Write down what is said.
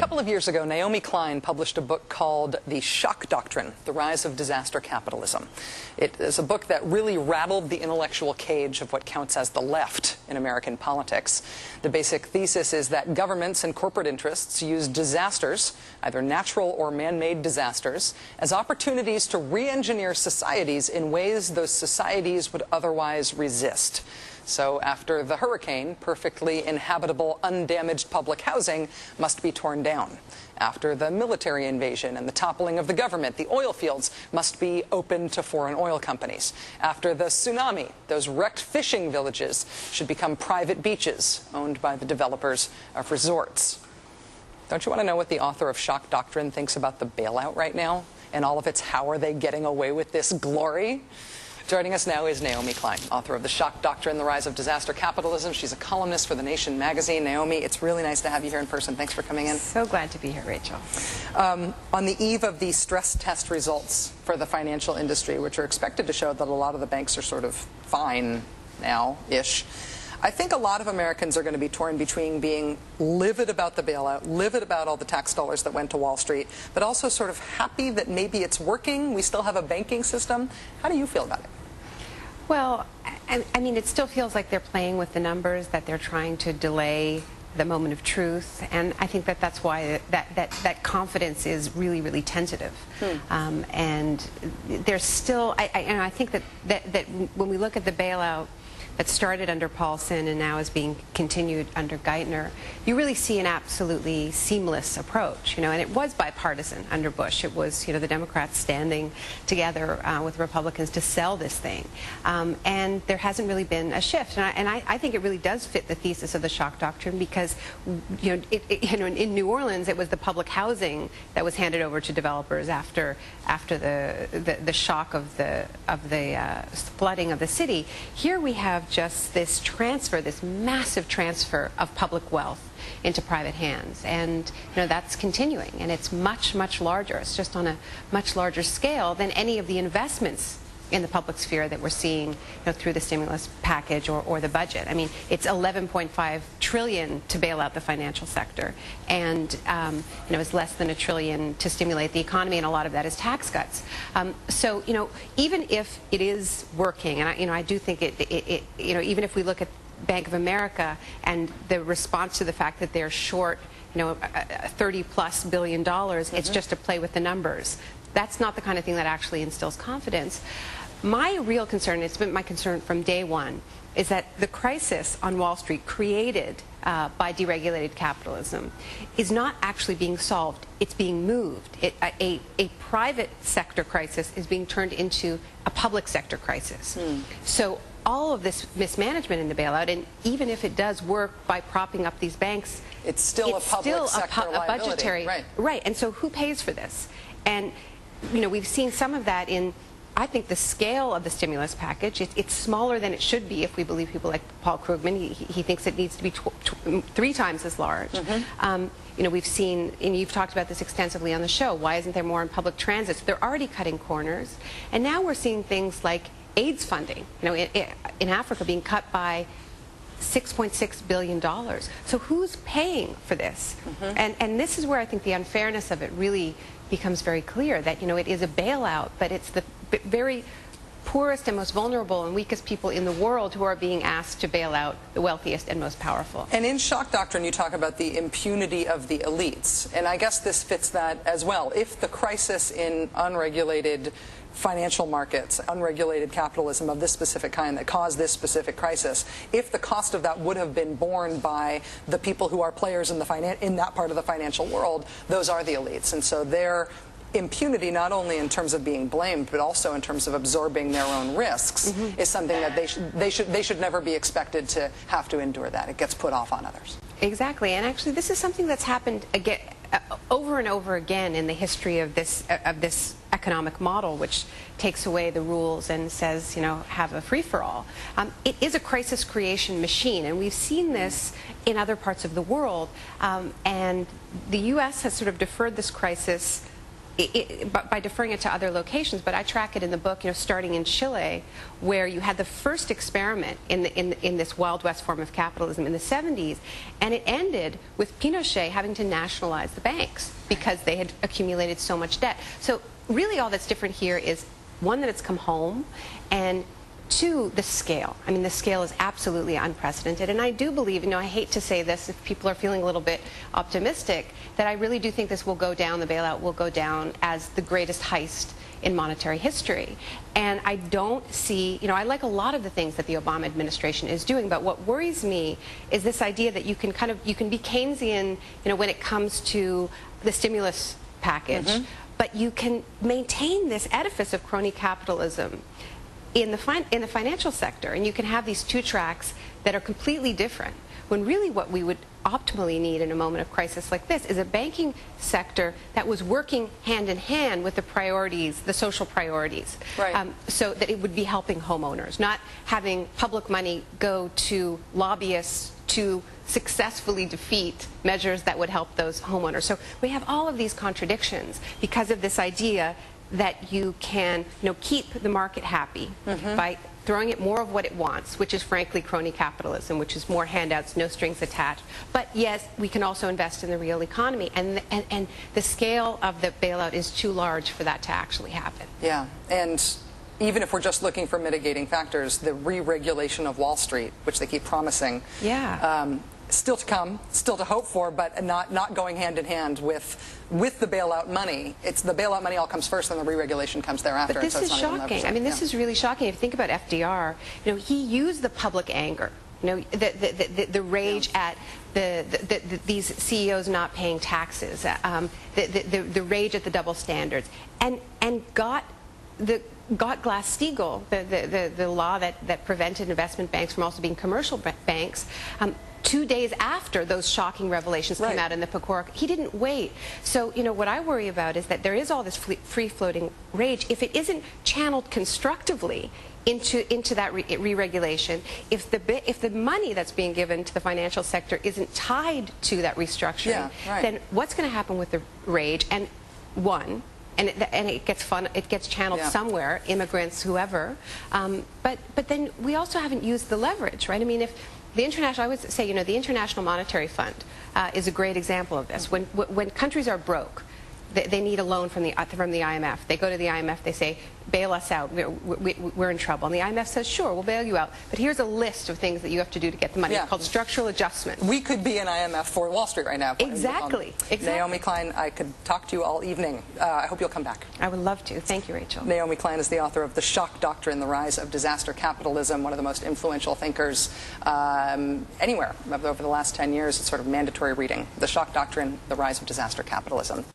couple of years ago, Naomi Klein published a book called The Shock Doctrine, The Rise of Disaster Capitalism. It is a book that really rattled the intellectual cage of what counts as the left in American politics. The basic thesis is that governments and corporate interests use disasters, either natural or man-made disasters, as opportunities to re-engineer societies in ways those societies would otherwise resist. So after the hurricane, perfectly inhabitable, undamaged public housing must be torn down. After the military invasion and the toppling of the government, the oil fields must be open to foreign oil companies. After the tsunami, those wrecked fishing villages should become private beaches owned by the developers of resorts. Don't you want to know what the author of Shock Doctrine thinks about the bailout right now and all of its how are they getting away with this glory? Joining us now is Naomi Klein, author of The Shock Doctrine, The Rise of Disaster Capitalism. She's a columnist for The Nation magazine. Naomi, it's really nice to have you here in person. Thanks for coming in. So glad to be here, Rachel. On the eve of the stress test results for the financial industry, which are expected to show that a lot of the banks are sort of fine now-ish, I think a lot of Americans are going to be torn between being livid about the bailout, livid about all the tax dollars that went to Wall Street, but also sort of happy that maybe it's working. We still have a banking system. How do you feel about it? Well, I mean, it still feels like they're playing with the numbers, that they're trying to delay the moment of truth, and I think that that's why that confidence is really, really tentative. And there's still, I think that when we look at the bailout that started under Paulson and now is being continued under Geithner, you really see an absolutely seamless approach, and it was bipartisan under Bush. It was, the Democrats standing together with Republicans to sell this thing. And there hasn't really been a shift. And I think it really does fit the thesis of the shock doctrine because, in New Orleans, it was the public housing that was handed over to developers after the shock of the flooding of the city. Here we have just this transfer, this massive transfer of public wealth into private hands, and that's continuing, and it's much, much larger. It's just on a much larger scale than any of the investments in the public sphere that we're seeing through the stimulus package or the budget. I mean, it's $11.5 trillion to bail out the financial sector, and it's less than $1 trillion to stimulate the economy, and a lot of that is tax cuts. So even if it is working, and I do think even if we look at Bank of America and the response to the fact that they're short $30+ billion, it's just to play with the numbers. That's not the kind of thing that actually instills confidence. My real concern, it's been my concern from day one, is that the crisis on Wall Street created by deregulated capitalism is not actually being solved. It's being moved. A private sector crisis is being turned into a public sector crisis. So all of this mismanagement in the bailout, and even if it does work by propping up these banks, it's still a public sector liability. Budgetary, right. And so who pays for this? And we've seen some of that in, I think, the scale of the stimulus package. It's smaller than it should be if we believe people like Paul Krugman. He thinks it needs to be 3 times as large. We've seen, and you've talked about this extensively on the show, why isn't there more in public transit? So they're already cutting corners. And now we're seeing things like AIDS funding, in Africa being cut by $6.6 billion. So who's paying for this? And this is where I think the unfairness of it really becomes very clear, that it is a bailout, but it's the very poorest and most vulnerable and weakest people in the world who are being asked to bail out the wealthiest and most powerful. And in Shock Doctrine, you talk about the impunity of the elites, and I guess this fits that as well. If the crisis in unregulated financial markets, unregulated capitalism of this specific kind that caused this specific crisis, if the cost of that would have been borne by the people who are players in that part of the financial world, those are the elites. And so their impunity, not only in terms of being blamed, but also in terms of absorbing their own risks, is something that they should never be expected to have to endure that. It gets put off on others. Exactly. And actually, this is something that's happened again, over and over again in the history of this economic model, which takes away the rules and says, have a free-for-all. It is a crisis creation machine, and we've seen this in other parts of the world. And the U.S. has sort of deferred this crisis by deferring it to other locations, but I track it in the book, starting in Chile, where you had the first experiment in this Wild West form of capitalism in the 70s, and it ended with Pinochet having to nationalize the banks because they had accumulated so much debt. So really all that's different here is, one, that it's come home, and two, the scale. I mean, the scale is absolutely unprecedented. And I do believe, I hate to say this if people are feeling a little bit optimistic, that I really do think this will go down, the bailout will go down as the greatest heist in monetary history. And I don't see, I like a lot of the things that the Obama administration is doing, but what worries me is this idea that you can be Keynesian, when it comes to the stimulus package, but you can maintain this edifice of crony capitalism in the financial sector, and you can have these two tracks that are completely different, when really what we would optimally need in a moment of crisis like this is a banking sector that was working hand in hand with the priorities, the social priorities, right. So that it would be helping homeowners, not having public money go to lobbyists to successfully defeat measures that would help those homeowners. So we have all of these contradictions because of this idea that you can, keep the market happy by throwing it more of what it wants, which is frankly crony capitalism, which is more handouts, no strings attached. But yes, we can also invest in the real economy, and the scale of the bailout is too large for that to actually happen. Yeah, and even if we're just looking for mitigating factors, the re-regulation of Wall Street, which they keep promising, still to come, still to hope for, but not going hand in hand with the bailout money. It's the bailout money all comes first, and the re-regulation comes thereafter. But this is shocking. I mean, this is really shocking. If you think about FDR, he used the public anger, the rage at these CEOs not paying taxes, the rage at the double standards, and got Glass-Steagall, the law that prevented investment banks from also being commercial banks, 2 days after those shocking revelations came out in the Pecora. He didn't wait. So, what I worry about is that there is all this free-floating rage. If it isn't channeled constructively into that re-regulation, if the money that's being given to the financial sector isn't tied to that restructuring, then what's going to happen with the rage? And it gets channeled somewhere, immigrants, whoever. But then we also haven't used the leverage, right? I mean, if the international, I would say, the International Monetary Fund is a great example of this. When countries are broke, they need a loan from the IMF. They go to the IMF, they say, bail us out, we're in trouble. And the IMF says, sure, we'll bail you out, but here's a list of things that you have to do to get the money. It's called structural adjustment. We could be an IMF for Wall Street right now. Exactly. Naomi Klein, I could talk to you all evening. I hope you'll come back. I would love to. Thank you, Rachel. Naomi Klein is the author of The Shock Doctrine, The Rise of Disaster Capitalism, one of the most influential thinkers anywhere over the last 10 years. It's sort of mandatory reading. The Shock Doctrine, The Rise of Disaster Capitalism.